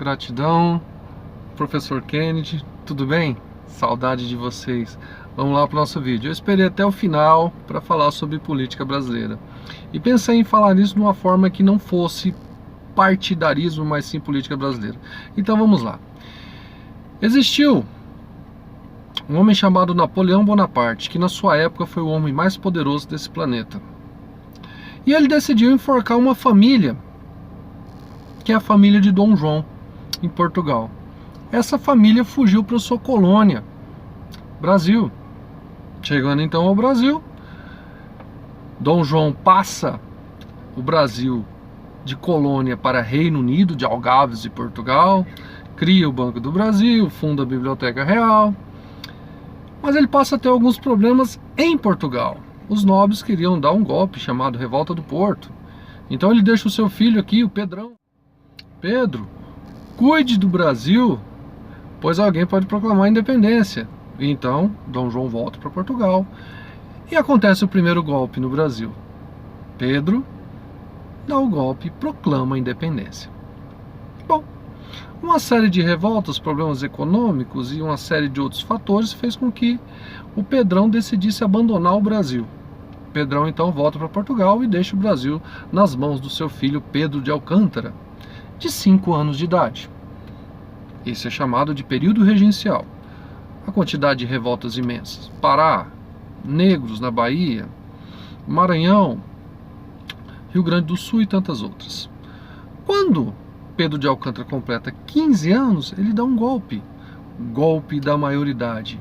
Gratidão, professor Kennedy, tudo bem? Saudade de vocês. Vamos lá para o nosso vídeo. Eu esperei até o final para falar sobre política brasileira. E pensei em falar isso de uma forma que não fosse partidarismo, mas sim política brasileira. Então vamos lá. Existiu um homem chamado Napoleão Bonaparte, que na sua época foi o homem mais poderoso desse planeta. E ele decidiu enforcar uma família, que é a família de Dom João, em Portugal. Essa família fugiu para sua colônia, Brasil. Chegando então ao Brasil, Dom João passa o Brasil de colônia para Reino Unido, de Algarves e Portugal, cria o Banco do Brasil, funda a Biblioteca Real, mas ele passa a ter alguns problemas em Portugal. Os nobres queriam dar um golpe chamado Revolta do Porto. Então ele deixa o seu filho aqui, o Pedrão. Pedro, cuide do Brasil, pois alguém pode proclamar a independência. E então Dom João volta para Portugal e acontece o primeiro golpe no Brasil. Pedro dá o golpe e proclama a independência. Bom, uma série de revoltas, problemas econômicos e uma série de outros fatores fez com que o Pedrão decidisse abandonar o Brasil. Pedrão então volta para Portugal e deixa o Brasil nas mãos do seu filho Pedro de Alcântara, de 5 anos de idade. Esse é chamado de período regencial. A quantidade de revoltas imensas. Pará, negros na Bahia, Maranhão, Rio Grande do Sul e tantas outras. Quando Pedro de Alcântara completa 15 anos, ele dá um golpe. Golpe da maioridade.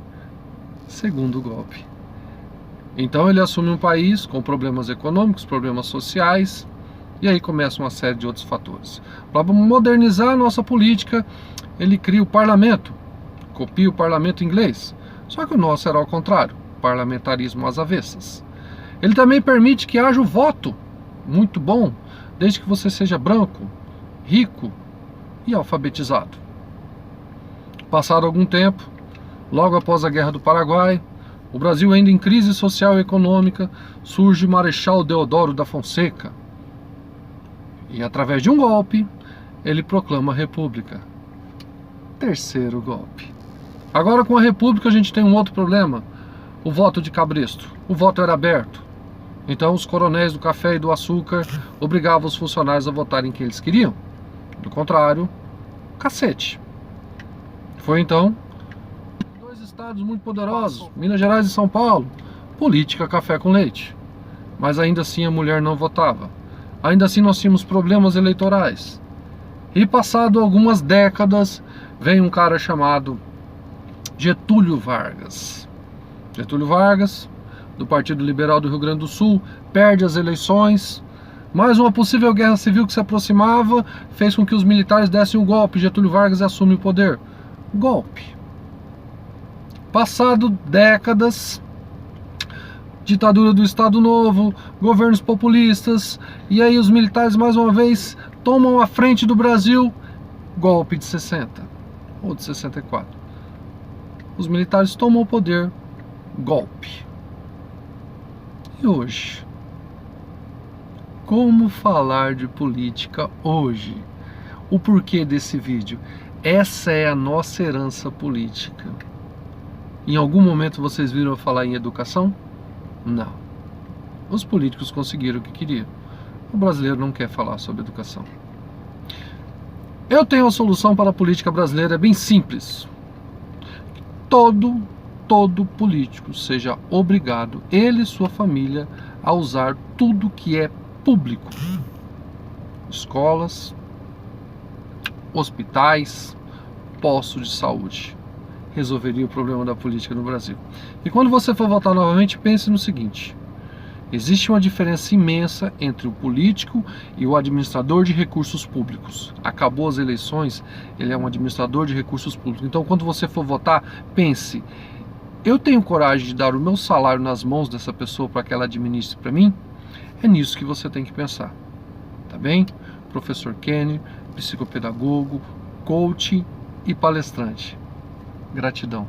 Segundo golpe. Então ele assume um país com problemas econômicos, problemas sociais, e aí começa uma série de outros fatores. Para modernizar a nossa política, ele cria o parlamento, copia o parlamento inglês. Só que o nosso era ao contrário, parlamentarismo às avessas. Ele também permite que haja o voto, muito bom, desde que você seja branco, rico e alfabetizado. Passado algum tempo, logo após a Guerra do Paraguai, o Brasil ainda em crise social e econômica, surge Marechal Deodoro da Fonseca. E através de um golpe, ele proclama a República. Terceiro golpe. Agora com a República a gente tem um outro problema. O voto de cabresto. O voto era aberto. Então os coronéis do café e do açúcar obrigavam os funcionários a votarem quem eles queriam. Do contrário, cacete. Foi então dois estados muito poderosos, Minas Gerais e São Paulo. Política café com leite. Mas ainda assim a mulher não votava. Ainda assim nós tínhamos problemas eleitorais. E passado algumas décadas, vem um cara chamado Getúlio Vargas. Getúlio Vargas, do Partido Liberal do Rio Grande do Sul, perde as eleições. Mais uma possível guerra civil que se aproximava fez com que os militares dessem um golpe. Getúlio Vargas assume o poder. Golpe. Passado décadas, ditadura do Estado Novo, governos populistas, e aí os militares mais uma vez tomam a frente do Brasil. Golpe de 60 ou de 64. Os militares tomam o poder. Golpe. E hoje? Como falar de política hoje? O porquê desse vídeo? Essa é a nossa herança política. Em algum momento vocês viram eu falar em educação? Não. Os políticos conseguiram o que queriam. O brasileiro não quer falar sobre educação. Eu tenho a solução para a política brasileira, é bem simples. Todo político seja obrigado, ele e sua família, a usar tudo que é público. Escolas, hospitais, postos de saúde. Resolveria o problema da política no Brasil. E quando você for votar novamente, pense no seguinte: existe uma diferença imensa entre o político e o administrador de recursos públicos. Acabou as eleições, ele é um administrador de recursos públicos. Então quando você for votar, pense: eu tenho coragem de dar o meu salário nas mãos dessa pessoa para que ela administre para mim? É nisso que você tem que pensar. Tá bem? Professor Kenny, psicopedagogo, coach e palestrante. Gratidão.